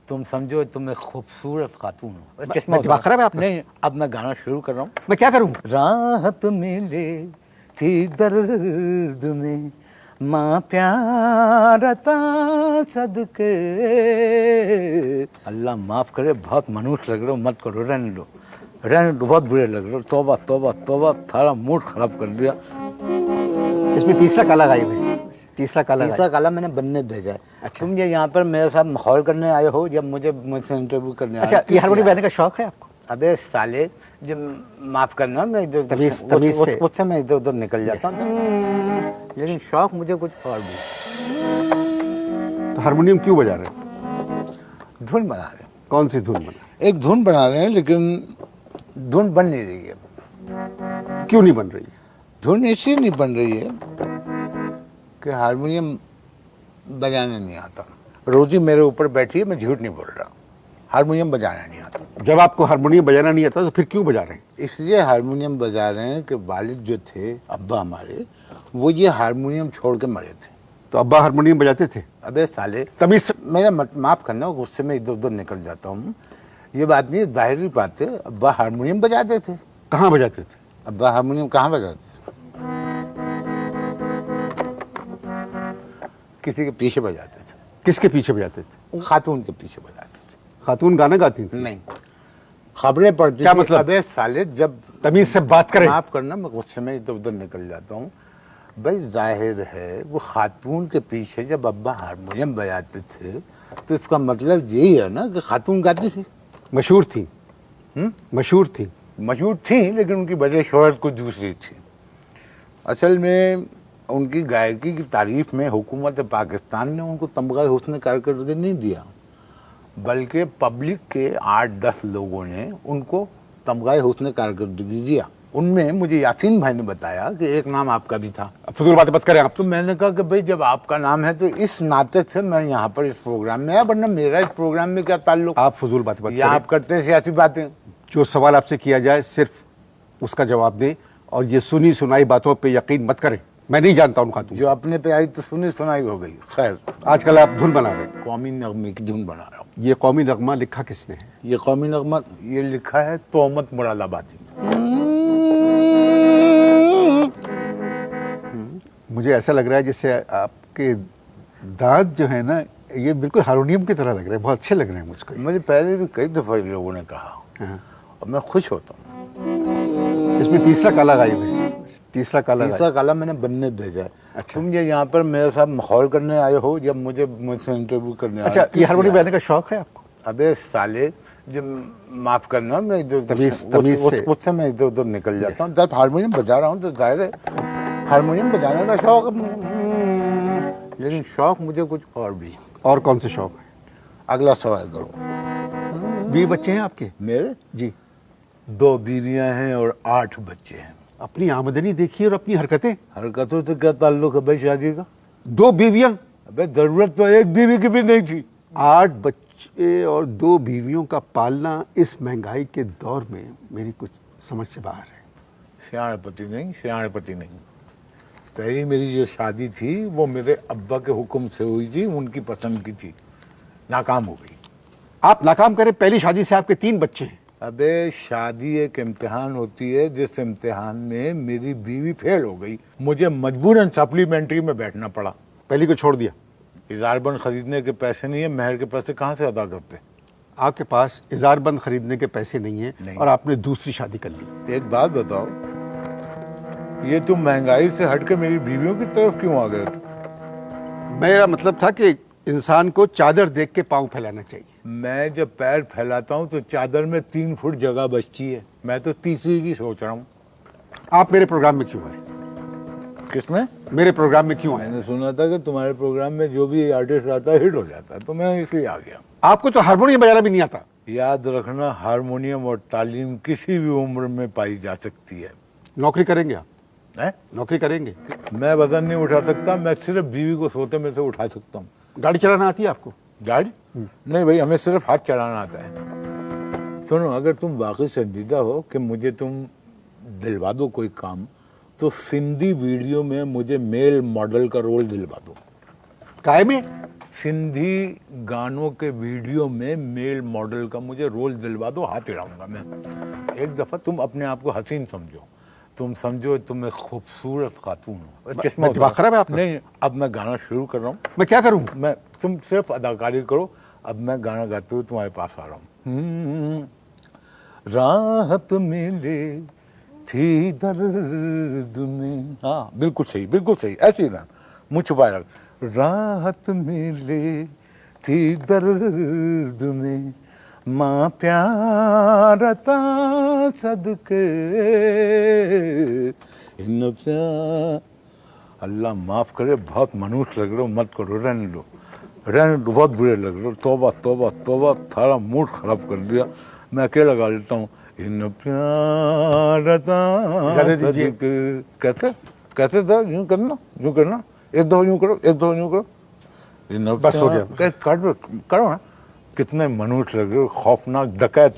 तुम समझो तुम एक खूबसूरत खातून हो। मैं दिमाग खराब है आपका? नहीं, अब मैं गाना शुरू कर रहा हूँ। मैं क्या करूँ? राहत मिले थी दर्द में माँ प्यार ता सदके। अल्लाह माफ करे, बहुत मनुष्य लग रहे हो, मत करो, रहने दो, बहुत बुरे लग रहे हो। तौबा तौबा तौबा, थारा मूड खराब कर दिया। इसमें तीसरा काला गायब है। तीसरा काला मैंने बनने भेजा है। अच्छा। तुम ये यहाँ पर मेरे साथ माहौल करने आए हो या मुझसे इंटरव्यू करने आए हो? अच्छा, ये हारमोनियम बजाने का शौक है आपको? अबे साले, जब माफ करना, मैं इधर तमीज़ से उससे मैं इधर उधर निकल जाता हूँ, लेकिन शौक मुझे कुछ और भी। तो हारमोनियम क्यों बजा रहे हैं? धुन बना रहे हैं। कौन सी धुन बना? एक धुन बना रहे हैं, लेकिन धुन बन नहीं रही है। क्यों नहीं बन रही है? धुन इसलिए नहीं बन रही है कि हारमोनियम बजाना नहीं आता। रोजी मेरे ऊपर बैठी है, मैं झूठ नहीं बोल रहा, हारमोनियम बजाना नहीं आता। जब आपको हारमोनियम बजाना नहीं आता तो फिर क्यों बजा रहे हैं? इसलिए हारमोनियम बजा रहे हैं कि वालिद जो थे, अब्बा हमारे, वो ये हारमोनियम छोड़ के मरे थे। तो अब्बा हारमोनियम बजाते थे? अबे साले, तमीज़ से मेरा माफ करना, गुस्से में इधर उधर निकल जाता हूँ। ये बात नहीं, जाहिर बात है, अब्बा हारमोनियम बजाते थे। कहाँ बजाते थे? अब्बा हारमोनियम कहाँ बजाते थे? किसी के पीछे बजाते थे। किसके पीछे बजाते थे? खातून के पीछे बजाते थे। खातून गाना गाती थी? नहीं, खबरें पढ़ती क्या थी। मतलब? अबे साले, जब तमीज से बात करें। माफ करना, मैं गुस्से में इधर उधर निकल जाता हूँ। भाई जाहिर है, वो खातून के पीछे जब अब्बा हारमोनियम बजाते थे तो इसका मतलब यही है ना कि खातून गाती थी। मशहूर थी? मशहूर थी? मशहूर थी, लेकिन उनकी वजह शोहरत कुछ दूसरी थी। असल में उनकी गायकी की तारीफ में हुकूमत पाकिस्तान ने उनको तमगा हुस्न कारकर्दगी नहीं दिया, बल्कि पब्लिक के 8-10 लोगों ने उनको तमगा हुस्न कारकर्दगी दिया। उनमें मुझे यासीन भाई ने बताया कि एक नाम आपका भी था। फजूल बातें मत करें आप। तो मैंने कहा कि भाई जब आपका नाम है तो इस नाते से मैं यहाँ पर इस प्रोग्राम में आया, वरना मेरा इस प्रोग्राम में क्या ताल्लुक। आप फजूल बातें मत या करें। आप करते हैं सियासी बातें। जो सवाल आपसे किया जाए सिर्फ उसका जवाब दें, और ये सुनी सुनाई बातों पे यकीन मत करें। मैं नहीं जानता उन खातून। जो अपने पे आई तो सुनी सुनाई हो गई। खैर, आजकल आप धुन बना रहे हैं, कौमी नगमे की धुन बना रहा हूँ। ये कौमी नगमा लिखा किसने है? ये कौमी नगमा ये लिखा है तोमत मुरादाबादी ने। मुझे ऐसा लग रहा है जैसे आपके दांत जो है ना, ये बिल्कुल हारमोनियम की तरह लग रहे हैं। बहुत अच्छे लग रहे हैं मुझको। मुझे पहले भी कई दफा लोगों ने कहा, हाँ। और मैं खुश होता हूँ। इसमें तीसरा काला गायब है। तीसरा काला मैंने बनने भेजा है। अच्छा। तुम ये यहाँ पर मेरे साथ माहौल करने आए हो या मुझसे इंटरव्यू करने आए हो? अच्छा, ये हारमोनियम बजाने का शौक है आपको? अबे साले, जब माफ करना, मैं तमीज़ से उससे मैं इधर उधर निकल जाता हूँ। जब हारमोनियम बजा रहा हूँ तो जाहिर है हारमोनियम बजाने का शौक, लेकिन शौक मुझे कुछ और भी। और कौन से शौक है? अगला सवाल करो। 20 बच्चे हैं आपके? मेरे जी। 2 बीवियां हैं और 8 बच्चे हैं। अपनी आमदनी देखिए और अपनी हरकतें। हरकतों से क्या ताल्लुक है भाई शादी का? 2 बीवियां? अबे जरूरत तो एक बीवी की भी नहीं थी। 8 बच्चे और 2 बीवियों का पालना इस महंगाई के दौर में मेरी कुछ समझ से बाहर है। सियाणपति नहीं। पहली मेरी जो शादी थी वो मेरे अब्बा के हुक्म से हुई थी, उनकी पसंद की थी, नाकाम हो गई। आप नाकाम करें, पहली शादी से आपके 3 बच्चे हैं। अबे शादी एक इम्तिहान होती है, जिस इम्तिहान में मेरी बीवी फेल हो गई, मुझे मजबूरन सप्लीमेंट्री में बैठना पड़ा। पहली को छोड़ दिया। इजारबंद खरीदने के पैसे नहीं है, महर के पैसे कहाँ से अदा करते? आपके पास इजारबंद खरीदने के पैसे नहीं है नहीं। और आपने दूसरी शादी कर ली। एक बात बताओ, ये तुम महंगाई से हटके मेरी बीवियों की तरफ क्यों आ गए? मेरा मतलब था कि इंसान को चादर देख के पांव फैलाना चाहिए। मैं जब पैर फैलाता हूँ तो चादर में 3 फुट जगह बचती है। मैं तो तीसरी की सोच रहा हूँ। आप मेरे प्रोग्राम में क्यों आए? किसमें? मेरे प्रोग्राम में क्यों आए? मैंने सुना था कि तुम्हारे प्रोग्राम में जो भी आर्टिस्ट आता है हिट हो जाता है, तो मैं इसलिए आ गया। आपको तो हारमोनियम बजाना भी नहीं आता। याद रखना, हारमोनियम और तालीम किसी भी उम्र में पाई जा सकती है। नौकरी करेंगे आप? है? नौकरी करेंगे? मैं वजन नहीं उठा सकता, मैं सिर्फ बीवी को सोते में से उठा सकता हूँ। गाड़ी चलाना आती है आपको? गाड़ी? नहीं भाई, हमें सिर्फ हाथ चलाना आता है। सुनो, अगर तुम वाकई संजीदा हो कि मुझे तुम दिलवा दो कोई काम, तो सिंधी वीडियो में मुझे मेल मॉडल का रोल दिलवा दो। काय में? सिंधी गानों के वीडियो में मेल मॉडल का मुझे रोल दिलवा दो, हाथ हिलाऊंगा मैं। एक दफा तुम अपने आप को हसीन समझो, तुम समझो तुम एक खूबसूरत खातून हो। चश्मा मैं दिमाग खराब है आपका? नहीं, अब मैं गाना शुरू कर रहा हूँ। मैं क्या करूं? मैं, तुम सिर्फ अदाकारी करो, अब मैं गाना गाते हुए तुम्हारे पास आ रहा हूँ। राहत मिले थी दर्द में, हाँ बिल्कुल सही, बिल्कुल सही, ऐसे ही ना, मुँह छुपाए रख। राहत मिले थी दर्द में, माँ प्यारता सदके इन प्यार। अल्लाह माफ करे, बहुत मनुष्य लग रहे हो, मत करो, रहने दो, रहने दो, बहुत बुरे लग रहे हो। तौबा तौबा तौबा, थारा मूड खराब कर दिया। मैं अकेला गा लेता हूँ। इन प्यारता इजाज़त दीजिए। सदके, कैसे कैसे था, यूं करना, यूं करना, एक दो यूं करो, एक दो यूं करो। इन बस हो गया। करो ना, कितने मनुष्य लग रहे हो, खौफनाक डकैत।